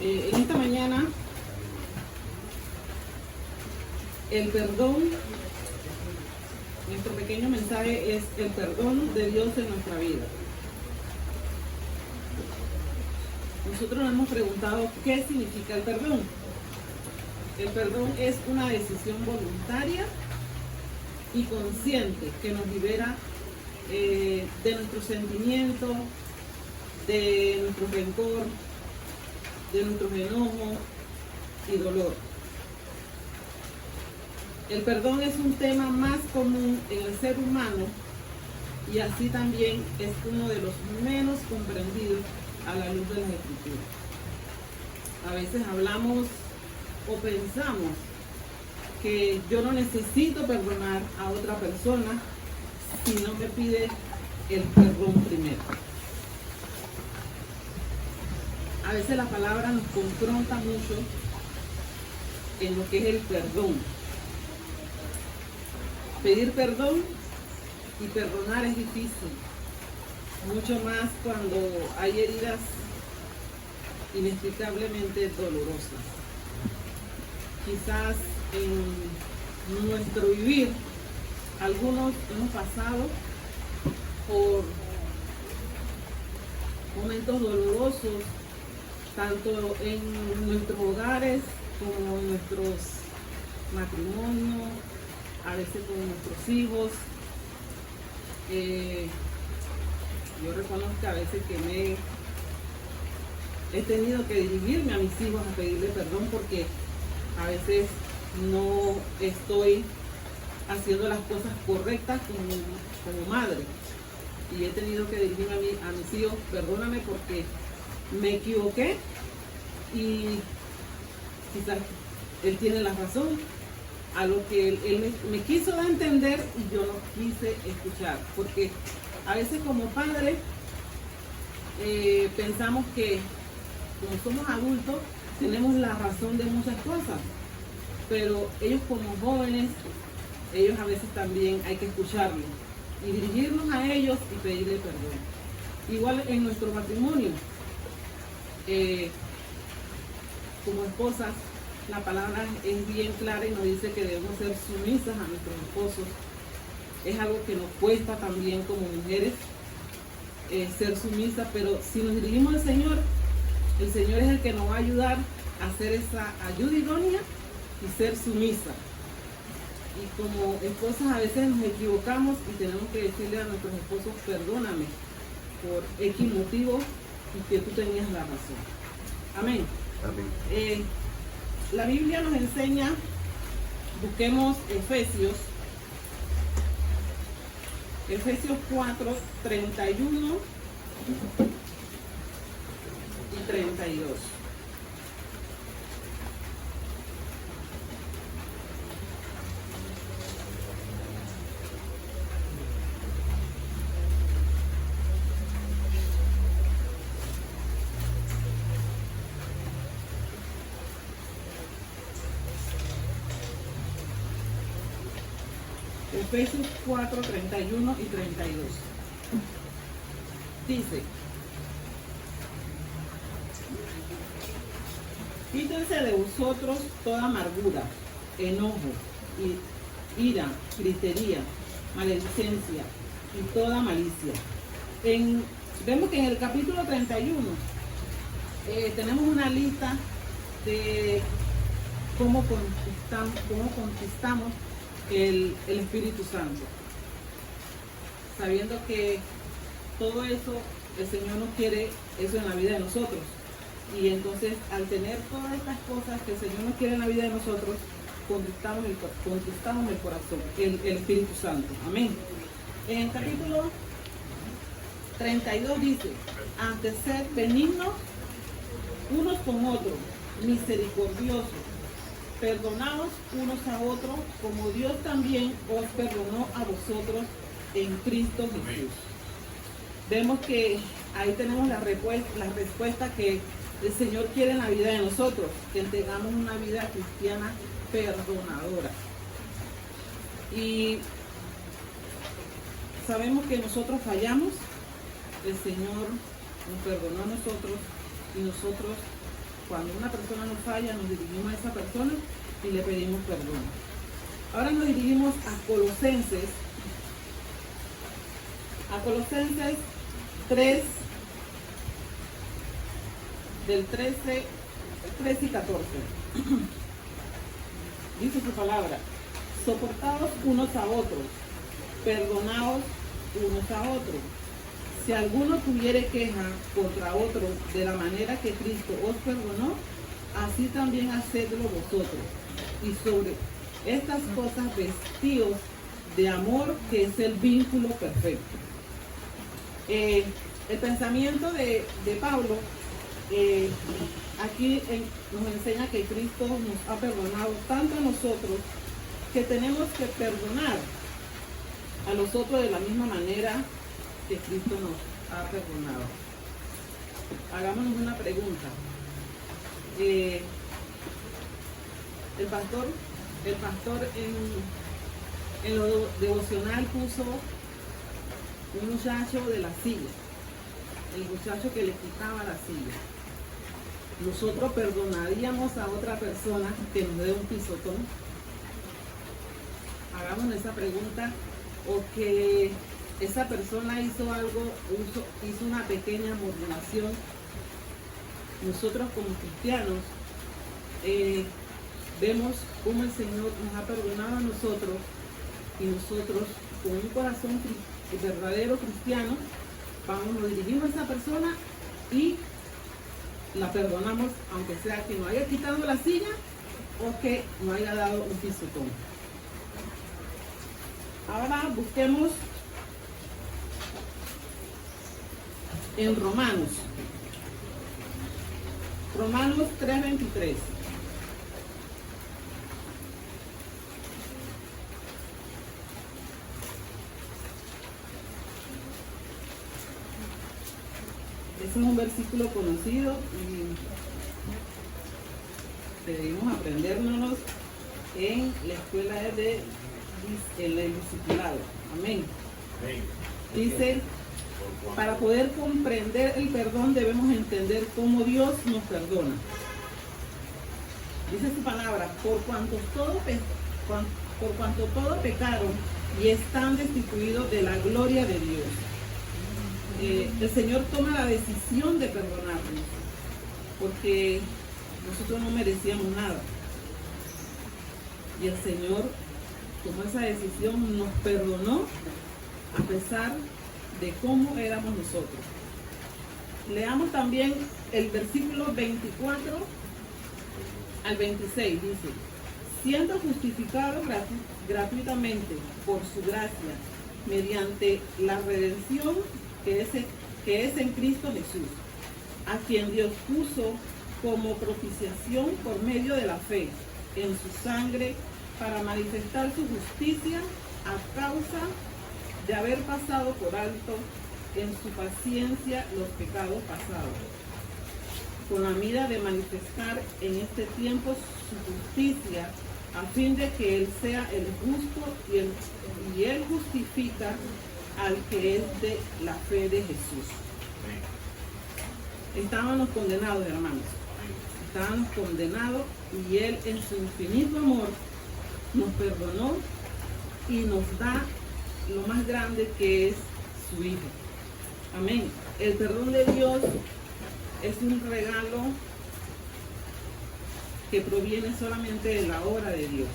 En esta mañana, el perdón, nuestro pequeño mensaje es el perdón de Dios en nuestra vida. Nosotros nos hemos preguntado qué significa el perdón. El perdón es una decisión voluntaria y consciente que nos libera de nuestros sentimientos, de nuestro rencor, de nuestros enojos y dolor. El perdón es un tema más común en el ser humano y así también es uno de los menos comprendidos a la luz de las Escrituras. A veces hablamos o pensamos que yo no necesito perdonar a otra persona si no me pide el perdón primero. A veces la palabra nos confronta mucho en lo que es el perdón. Pedir perdón y perdonar es difícil, mucho más cuando hay heridas inexplicablemente dolorosas. Quizás en nuestro vivir, algunos hemos pasado por momentos dolorosos, tanto en nuestros hogares como en nuestros matrimonios, a veces con nuestros hijos. Yo reconozco que a veces que he tenido que dirigirme a mis hijos a pedirle perdón porque a veces no estoy haciendo las cosas correctas como madre. Y he tenido que dirigirme a mis hijos, perdóname porque me equivoqué y quizás él tiene la razón a lo que él me quiso dar a entender y yo no quise escuchar, porque a veces como padres pensamos que como somos adultos tenemos la razón de muchas cosas, pero ellos como jóvenes, ellos a veces también hay que escucharlos y dirigirnos a ellos y pedirle perdón. Igual en nuestro matrimonio, como esposas, la palabra es bien clara y nos dice que debemos ser sumisas a nuestros esposos. Es algo que nos cuesta también como mujeres ser sumisas, pero si nos dirigimos al Señor, el Señor es el que nos va a ayudar a hacer esa ayuda idónea y ser sumisa. Y como esposas a veces nos equivocamos y tenemos que decirle a nuestros esposos, perdóname por X motivo y que tú tenías la razón. Amén. Amén. La Biblia nos enseña, busquemos Efesios 4, 31 y 32. Efesios 4, 31 y 32. Dice: quítense de vosotros toda amargura, enojo, ira, gritería, maledicencia y toda malicia. Vemos que en el capítulo 31 tenemos una lista de cómo conquistamos el Espíritu Santo, sabiendo que todo eso el Señor nos quiere eso en la vida de nosotros, y entonces al tener todas estas cosas que el Señor nos quiere en la vida de nosotros, conquistamos el corazón, el Espíritu Santo. Amén. En el capítulo 32 dice: antes sed benignos unos con otros, misericordiosos, perdonaos unos a otros, como Dios también os perdonó a vosotros en Cristo Jesús. Vemos que ahí tenemos la respuesta que el Señor quiere en la vida de nosotros, que tengamos una vida cristiana perdonadora. Y sabemos que nosotros fallamos, el Señor nos perdonó a nosotros y nosotros Cuando una persona nos falla, nos dirigimos a esa persona y le pedimos perdón. Ahora nos dirigimos a Colosenses 3, del 13 y 14. Dice su palabra: soportaos unos a otros, perdonaos unos a otros. Si alguno tuviere queja contra otro de la manera que Cristo os perdonó, así también hacedlo vosotros. Y sobre estas cosas vestíos de amor, que es el vínculo perfecto. El pensamiento de Pablo aquí nos enseña que Cristo nos ha perdonado tanto a nosotros que tenemos que perdonar a los otros de la misma manera que Cristo nos ha perdonado. Hagámonos una pregunta. El pastor en lo devocional puso un muchacho de la silla, el muchacho que le quitaba la silla. Nosotros perdonaríamos a otra persona que nos dé un pisotón. Hagamos esa pregunta. O que esa persona hizo una pequeña murmuración. Nosotros como cristianos vemos cómo el Señor nos ha perdonado a nosotros, y nosotros con un corazón verdadero cristiano nos dirigimos a esa persona y la perdonamos, aunque sea que nos haya quitado la silla o que nos haya dado un pisotón. Ahora busquemos en Romanos 3:23. Ese es un versículo conocido y debemos aprendérnoslo en la escuela del discipulado. Amén. Dice: para poder comprender el perdón debemos entender cómo Dios nos perdona. Dice su palabra: por cuanto todos pecaron y están destituidos de la gloria de Dios. El Señor toma la decisión de perdonarnos, porque nosotros no merecíamos nada. Y el Señor tomó esa decisión, nos perdonó a pesar de cómo éramos nosotros. Leamos también el versículo 24 al 26. Dice: siendo justificados gratuitamente por su gracia, mediante la redención que es en Cristo Jesús, a quien Dios puso como propiciación por medio de la fe en su sangre, para manifestar su justicia a causa de haber pasado por alto en su paciencia los pecados pasados, con la mira de manifestar en este tiempo su justicia, a fin de que Él sea el justo y Él justifica al que es de la fe de Jesús. Estábamos condenados, hermanos. Estábamos condenados, y Él en su infinito amor nos perdonó y nos da lo más grande, que es su Hijo. Amén. El perdón de Dios es un regalo que proviene solamente de la obra de Dios.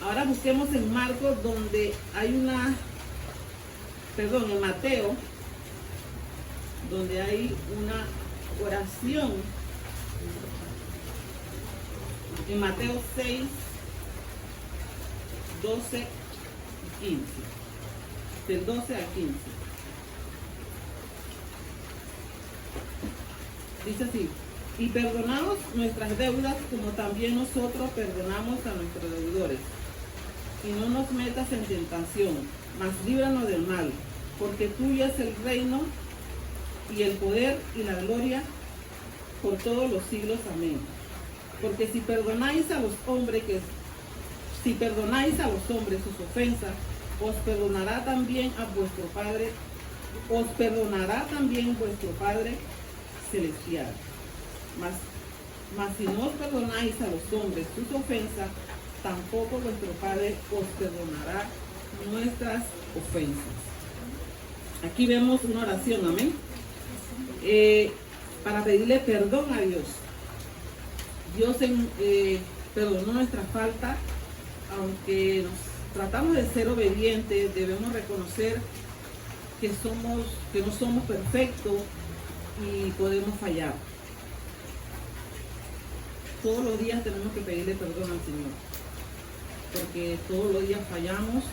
Ahora busquemos en Marcos, donde hay en Mateo, donde hay una oración. En Mateo 6, 12 y 15. Del 12 al 15. Dice así: y perdonaos nuestras deudas, como también nosotros perdonamos a nuestros deudores. Y no nos metas en tentación, mas líbranos del mal, porque tuyo es el reino y el poder y la gloria por todos los siglos. Amén. Porque si perdonáis a los hombres sus ofensas, os perdonará también vuestro Padre celestial. Mas si no os perdonáis a los hombres sus ofensas, tampoco vuestro Padre os perdonará nuestras ofensas. Aquí vemos una oración, amén. Para pedirle perdón a Dios. Dios perdonó nuestra falta, aunque tratamos de ser obedientes, debemos reconocer que no somos perfectos y podemos fallar. Todos los días tenemos que pedirle perdón al Señor, porque todos los días fallamos.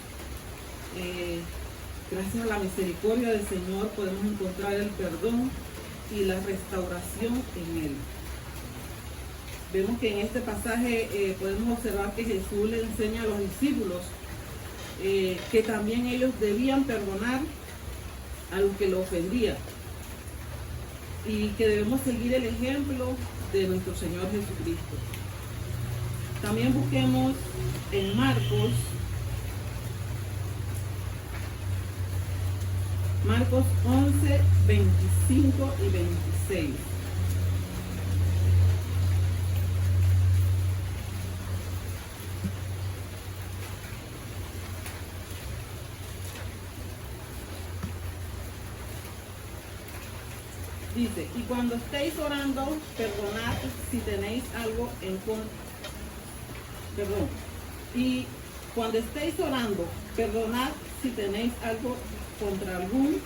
Gracias a la misericordia del Señor podemos encontrar el perdón y la restauración en Él. Vemos que en este pasaje podemos observar que Jesús le enseña a los discípulos que también ellos debían perdonar a los que lo ofendían y que debemos seguir el ejemplo de nuestro Señor Jesucristo. También busquemos en Marcos 11, 25 y 26. Dice, y cuando estéis orando, perdonad si tenéis algo en contra. Y cuando estéis orando, perdonad si tenéis algo contra algún,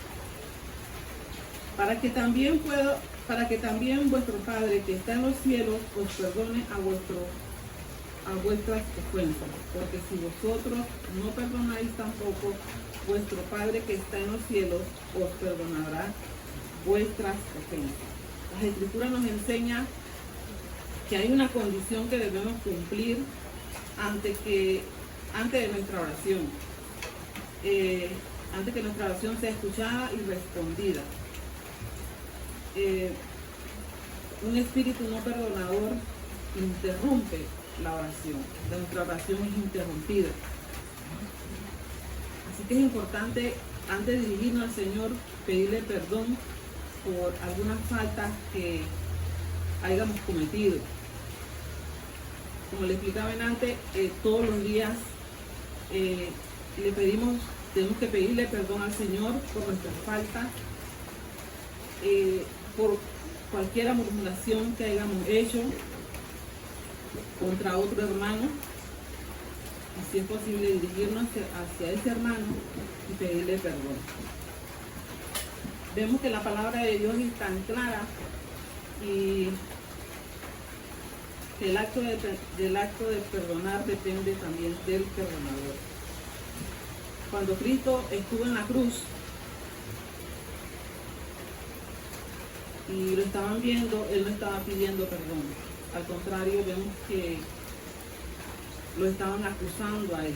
para que también vuestro Padre que está en los cielos os perdone a vuestras ofensas. Porque si vosotros no perdonáis tampoco, vuestro Padre que está en los cielos os perdonará vuestras ofensas. Las Escrituras nos enseña que hay una condición que debemos cumplir antes de nuestra oración. Antes que nuestra oración sea escuchada y respondida. Un espíritu no perdonador interrumpe la oración. Nuestra oración es interrumpida. Así que es importante, antes de dirigirnos al Señor, pedirle perdón por algunas faltas que hayamos cometido. Como le explicaba antes, todos los días tenemos que pedirle perdón al Señor por nuestras faltas, por cualquier murmuración que hayamos hecho contra otro hermano, y si es posible dirigirnos hacia ese hermano y pedirle perdón. Vemos que la palabra de Dios es tan clara y que el acto de perdonar depende también del perdonador. Cuando Cristo estuvo en la cruz y lo estaban viendo, Él no estaba pidiendo perdón. Al contrario, vemos que lo estaban acusando a Él.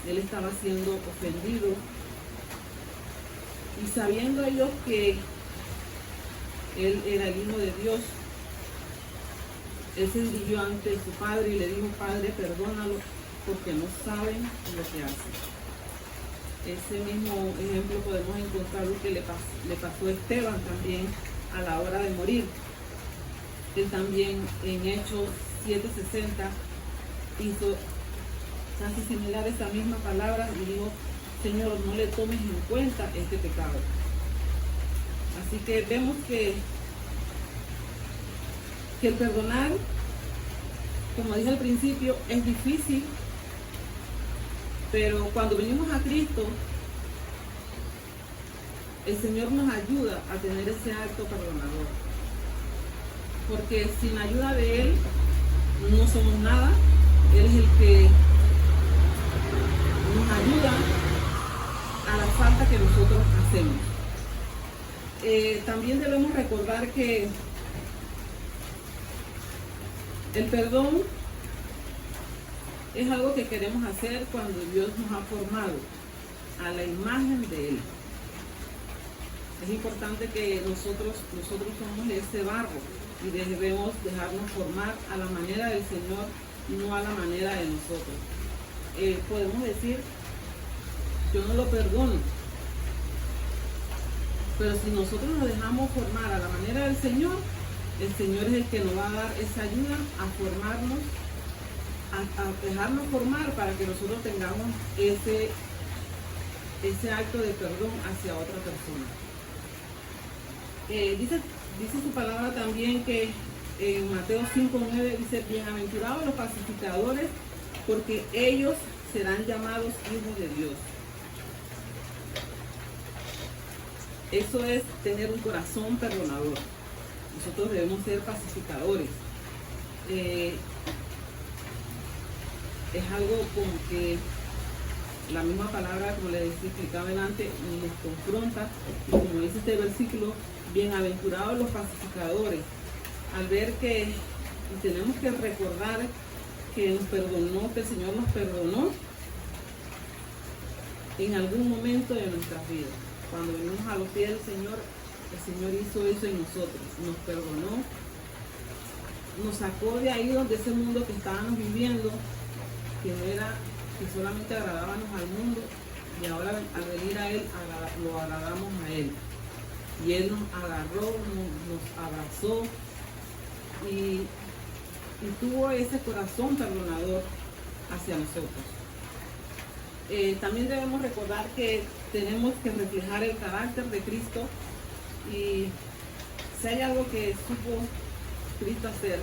Él estaba siendo ofendido. Y sabiendo ellos que Él era el Hijo de Dios, Él se dirigió ante su Padre y le dijo: Padre, perdónalo porque no saben lo que hacen. Ese mismo ejemplo podemos encontrar lo que le pasó a Esteban también a la hora de morir. Él también en Hechos 7:60 hizo casi similar esa misma palabra y dijo: Señor, no le tomes en cuenta este pecado. Así que vemos que el perdonar, como dije al principio, es difícil, pero cuando venimos a Cristo, el Señor nos ayuda a tener ese acto perdonador. Porque sin ayuda de Él no somos nada. Él es el que nos ayuda a la falta que nosotros hacemos. También debemos recordar que el perdón es algo que queremos hacer cuando Dios nos ha formado a la imagen de Él. Es importante que nosotros somos ese barro y debemos dejarnos formar a la manera del Señor y no a la manera de nosotros. Podemos decir: yo no lo perdono, pero si nosotros nos dejamos formar a la manera del Señor, El Señor es el que nos va a dar esa ayuda a formarnos, a dejarnos formar para que nosotros tengamos ese acto de perdón hacia otra persona. Dice su palabra también que en Mateo 5:9 dice: bienaventurados los pacificadores, porque ellos serán llamados hijos de Dios. Eso es tener un corazón perdonador. Nosotros debemos ser pacificadores. Es algo como que la misma palabra, como les explicaba antes, nos confronta. Y como dice este versículo, bienaventurados los pacificadores. Al ver que tenemos que recordar que nos perdonó, que el Señor nos perdonó en algún momento de nuestras vidas. Cuando venimos a los pies del Señor, el Señor hizo eso en nosotros, nos perdonó, nos sacó de ahí, donde ese mundo que estábamos viviendo, que no era, que solamente agradábamos al mundo, y ahora al venir a Él, lo agradamos a Él. Y Él nos agarró, nos abrazó y tuvo ese corazón perdonador hacia nosotros. También debemos recordar que tenemos que reflejar el carácter de Cristo, y si hay algo que supo Cristo hacer,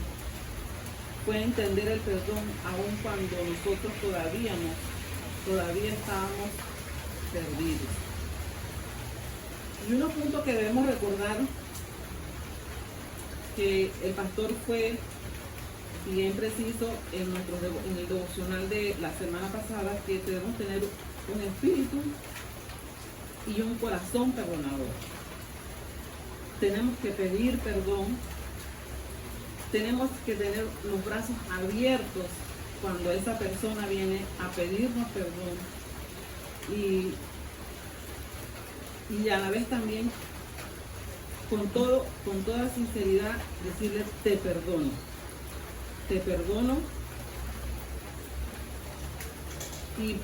fue entender el perdón aun cuando nosotros todavía estábamos perdidos. Y unos puntos que debemos recordar, que el pastor fue bien preciso en el devocional de la semana pasada, que debemos tener un espíritu y un corazón perdonador. Tenemos que pedir perdón, tenemos que tener los brazos abiertos cuando esa persona viene a pedirnos perdón, y a la vez también con toda sinceridad decirle: te perdono, y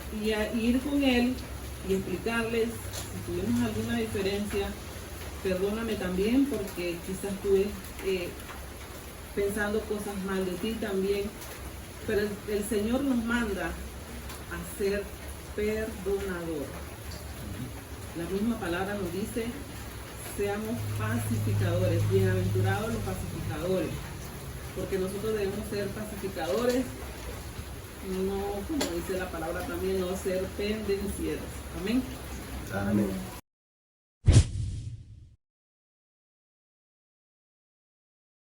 ir con él y explicarles si tuvimos alguna diferencia: perdóname también, porque quizás estuve pensando cosas mal de ti también, pero el Señor nos manda a ser perdonador. La misma palabra nos dice: seamos pacificadores, bienaventurados los pacificadores, porque nosotros debemos ser pacificadores, no, como dice la palabra también, no ser pendencieros. Amén. Amén.